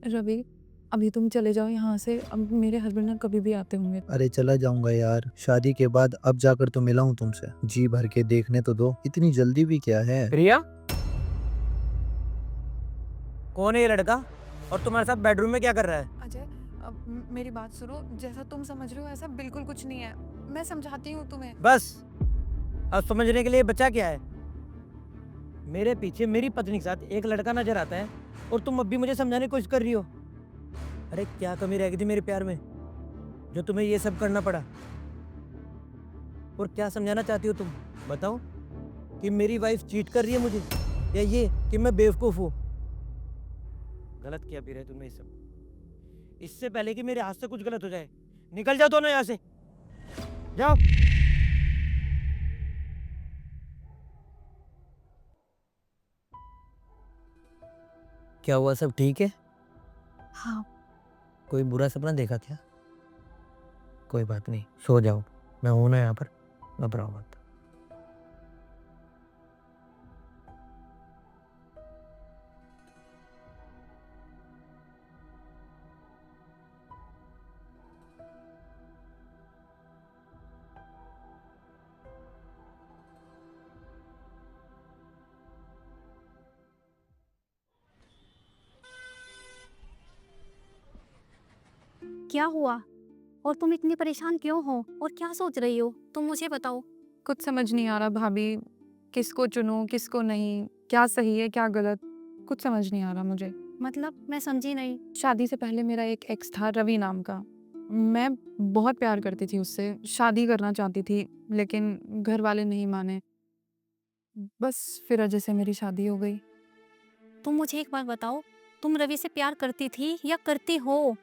रवि, अभी तुम चले जाओ यहाँ से। अब मेरे हस्बैंड ना कभी भी आते होंगे। अरे चला जाऊंगा यार, शादी के बाद अब जाकर तो मिला हूँ तुमसे। जी भर के देखने तो दो, इतनी जल्दी भी क्या है। प्रिया, कौन है ये लड़का और तुम्हारे साथ बेडरूम में क्या कर रहा है? अजय, अब मेरी बात सुनो। जैसा तुम समझ रहे हो ऐसा बिल्कुल कुछ नहीं है। मैं समझाती हूँ तुम्हें। बस, अब समझने के लिए बचा क्या है? मेरे पीछे मेरी पत्नी के साथ एक लड़का नजर आता है और तुम अब भी मुझे समझाने की कोशिश कर रही हो। अरे क्या कमी रह गई थी मेरे प्यार में जो तुम्हें ये सब करना पड़ा? और क्या समझाना चाहती हो तुम? बताओ, कि मेरी वाइफ चीट कर रही है मुझे, या ये कि मैं बेवकूफ हूँ? गलत किया भी रहे तुमने ये सब। इससे पहले कि मेरे हाथ से कुछ गलत हो जाए, निकल जाओ दोनों यहाँ से। जाओ। क्या हुआ, सब ठीक है? हाँ। कोई बुरा सपना देखा क्या? कोई बात नहीं, सो जाओ। मैं हूं ना यहाँ पर, घबराओ मत। क्या हुआ? और तुम इतनी परेशान क्यों हो? और क्या सोच रही हो? तुम मुझे बताओ। कुछ समझ नहीं आ रहा भाभी, किसको चुनूं किसको नहीं, क्या सही है क्या गलत, कुछ समझ नहीं आ रहा मुझे। मतलब मैं समझी नहीं। शादी से पहले मेरा एक एक्स था, रवि नाम का। मैं बहुत प्यार करती थी उससे, शादी करना चाहती थी, लेकिन घर वाले नहीं माने। बस फिर अजय से मेरी शादी हो गई। तुम मुझे एक बात बताओ, तुम रवि से प्यार करती थी या करती हो?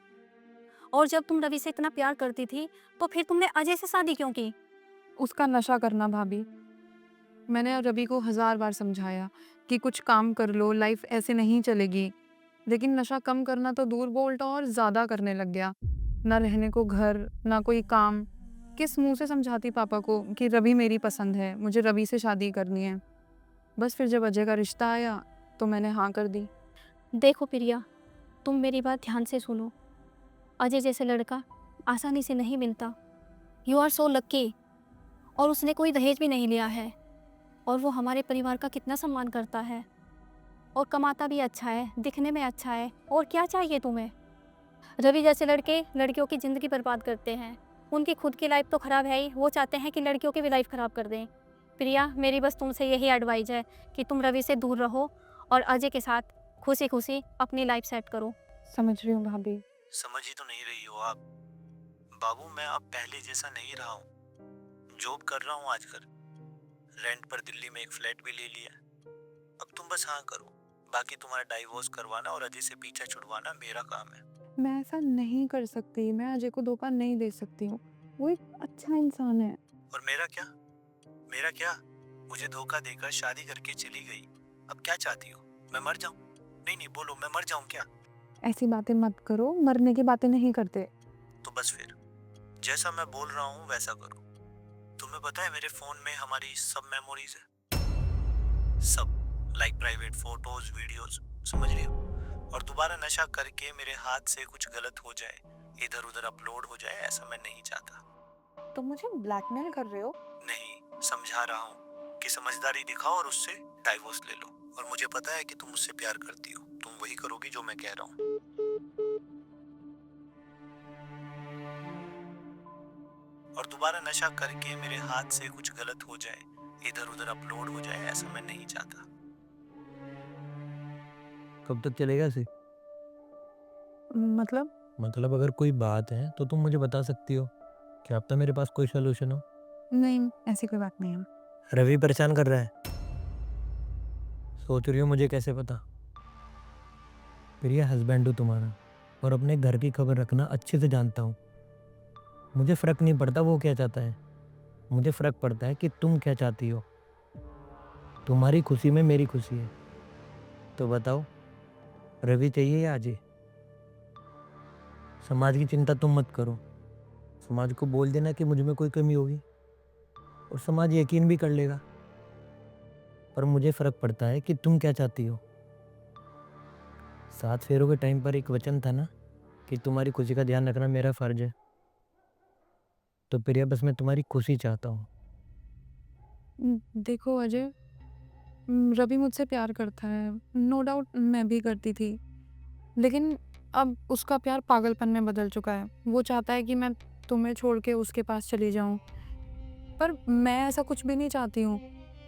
और जब तुम रवि से इतना प्यार करती थी, तो फिर तुमने अजय से शादी क्यों की? उसका नशा करना भाभी। मैंने रवि को 1000 बार समझाया कि कुछ काम कर लो, लाइफ ऐसे नहीं चलेगी। लेकिन नशा कम करना तो दूर, वो उल्टा और ज़्यादा करने लग गया। ना रहने को घर, ना कोई काम। किस मुँह से समझाती पापा को कि रवि मेरी पसंद है, मुझे रवि से शादी करनी है। बस फिर जब अजय का रिश्ता आया, तो मैंने हाँ कर दी। देखो प्रिया, तुम मेरी बात ध्यान से सुनो। अजय जैसे लड़का आसानी से नहीं मिलता। यू आर सो लक्की। और उसने कोई दहेज भी नहीं लिया है। और वो हमारे परिवार का कितना सम्मान करता है। और कमाता भी अच्छा है, दिखने में अच्छा है। और क्या चाहिए तुम्हें? रवि जैसे लड़के लड़कियों की ज़िंदगी बर्बाद करते हैं। उनकी खुद की लाइफ तो ख़राब है ही, वो चाहते हैं कि लड़कियों की भी लाइफ ख़राब कर दें। प्रिया, मेरी बस तुमसे यही एडवाइस है कि तुम रवि से दूर रहो और अजय के साथ खुशी खुशी अपनी लाइफ सेट करो। समझ रही हूँ भाभी। समझ ही तो नहीं रही हो आप। बाबू, मैं अब पहले जैसा नहीं रहा हूँ। जॉब कर रहा हूँ आजकल, रेंट पर दिल्ली में एक फ्लैट भी ले लिया। अब तुम बस हाँ करो, बाकी तुम्हारा डाइवोर्स करवाना और अजय से पीछा छुड़वाना मेरा काम है। मैं ऐसा नहीं कर सकती, मैं अजय को धोखा नहीं दे सकती हूँ। वो एक अच्छा इंसान है। और मेरा क्या? मेरा क्या? मुझे धोखा देकर शादी करके चली गई। अब क्या चाहती हो, मैं मर जाऊं? नहीं नहीं, बोलो, मैं मर जाऊं क्या? ऐसी बातें मत करो, मरने की बातें नहीं करते। तो बस फिर जैसा मैं बोल रहा हूँ वैसा करो। तुम्हें पता है मेरे फोन में हमारी सब मेमोरीज है, सब, लाइक प्राइवेट फोटोज, वीडियोस, समझ रही हो? और दोबारा नशा करके मेरे हाथ से कुछ गलत हो जाए, इधर उधर अपलोड हो जाए, ऐसा मैं नहीं चाहता। तुम मुझे ब्लैकमेल कर रहे हो? नहीं, समझा रहा हूँ कि समझदारी दिखाओ और उससे डाइवोर्स ले लो। और मुझे पता है कि तुम मुझसे प्यार करती हो, तुम वही करोगी जो मैं कह रहा हूँ। और दोबारा नशा करके मेरे हाथ से कुछ गलत हो जाए, इधर उधर अपलोड हो जाए, ऐसा मैं नहीं चाहता। कब तक चलेगा इसे? मतलब? मतलब अगर कोई बात है तो तुम मुझे बता सकती हो। क्या अब तक मेरे पास कोई सोल्यूशन हो? नहीं, ऐसी कोई बात नहीं है। रवि परेशान कर रहा है, सोच रही हो मुझे कैसे पता? प्रिया, हस्बैंड हूँ तुम्हारा और अपने घर की खबर रखना अच्छे से जानता हूँ। मुझे फ़र्क नहीं पड़ता वो क्या चाहता है, मुझे फ़र्क पड़ता है कि तुम क्या चाहती हो। तुम्हारी खुशी में मेरी खुशी है। तो बताओ, रवि चाहिए या अजय? समाज की चिंता तुम मत करो। समाज को बोल देना कि मुझ में कोई कमी होगी और समाज यकीन भी कर लेगा। पर मुझे फ़र्क पड़ता है कि तुम क्या चाहती हो। 7 फेरों के टाइम पर एक वचन था ना कि तुम्हारी खुशी का ध्यान रखना मेरा फर्ज है। तो प्रिया बस मैं तुम्हारी खुशी चाहता हूँ। देखो अजय, रवि मुझसे प्यार करता है, नो डाउट मैं भी करती थी। लेकिन अब उसका प्यार पागलपन में बदल चुका है। वो चाहता है कि मैं तुम्हें छोड़ के उसके पास चली जाऊँ। पर मैं ऐसा कुछ भी नहीं चाहती हूँ।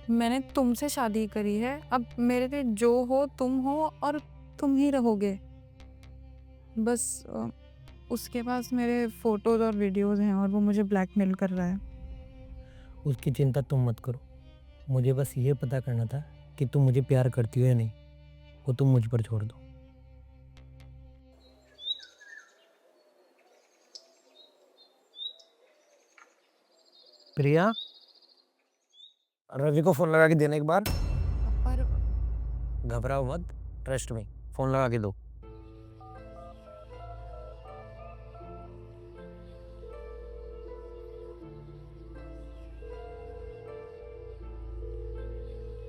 मैंने तुमसे शादी करी है, अब मेरे लिए जो हो तुम हो और तुम ही रहोगे। बस उसके पास मेरे फ़ोटोज़ और वीडियोज़ हैं और वो मुझे ब्लैकमेल कर रहा है। उसकी चिंता तुम मत करो। मुझे बस ये पता करना था कि तुम मुझे प्यार करती हो या नहीं। वो तुम मुझ पर छोड़ दो। प्रिया, रवि को फ़ोन लगा के देना एक बार। पर घबराओ मत, ट्रस्ट मी। फ़ोन लगा के दो।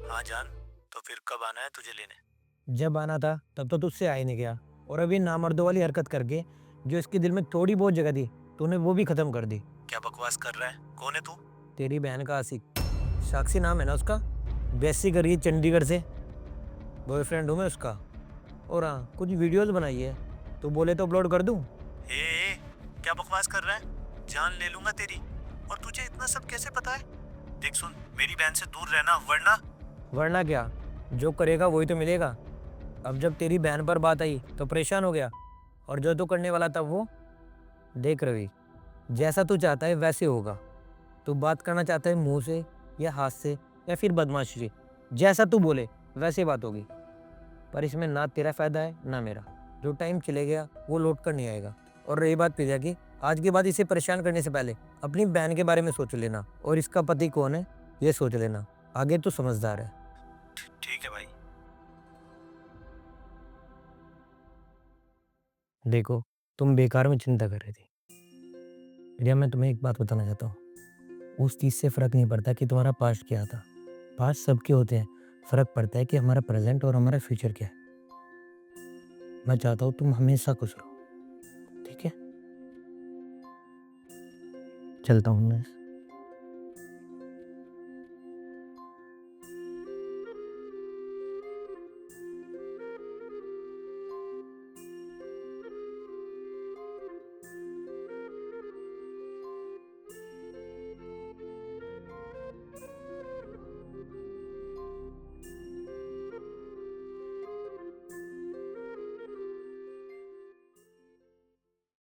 हाँ जान, तो फिर कब आना है तुझे लेने? जब आना था तब तो तुझसे आ ही नहीं गया, और अभी नामर्दों वाली हरकत करके जो इसके दिल में थोड़ी बहुत जगह थी तूने वो भी खत्म कर दी। क्या बकवास कर रहा है? कौन है तू? तेरी बहन का आशिक, साक्षी नाम है ना उसका। बेसी करी है चंडीगढ़ से। बॉयफ्रेंड हूँ मैं उसका। और हाँ, कुछ वीडियोस बनाई है, तो बोले तो अपलोड कर दूँ। ए, क्या बकवास कर रहा है? जान ले लूंगा तेरी। और तुझे इतना सब कैसे पता है? देख सुन, मेरी बहन से दूर रहना, वरना क्या, जो करेगा वही तो मिलेगा। अब जब तेरी बहन पर बात आई तो परेशान हो गया, और जो तू करने वाला था वो। देख रवि, जैसा तू चाहता है वैसे होगा। तू बात करना चाहता है मुंह से या हाथ से या फिर बदमाशी से, जैसा तू बोले वैसे बात होगी। पर इसमें ना तेरा फायदा है ना मेरा। जो टाइम चले गया वो लौट कर नहीं आएगा। और रही बात प्रिया की, आज के बाद इसे परेशान करने से पहले अपनी बहन के बारे में सोच लेना, और इसका पति कौन है ये सोच लेना। आगे तू समझदार है। ठीक है भाई। देखो, तुम बेकार में चिंता कर रही थी। प्रिया, मैं तुम्हें एक बात बताना चाहता हूँ। उस चीज़ से फ़र्क नहीं पड़ता कि तुम्हारा पास्ट क्या था। पास्ट सबके होते हैं। फ़र्क पड़ता है कि हमारा प्रेज़ेंट और हमारा फ्यूचर क्या है। मैं चाहता हूँ तुम हमेशा खुश रहो। ठीक है? चलता हूँ मैं।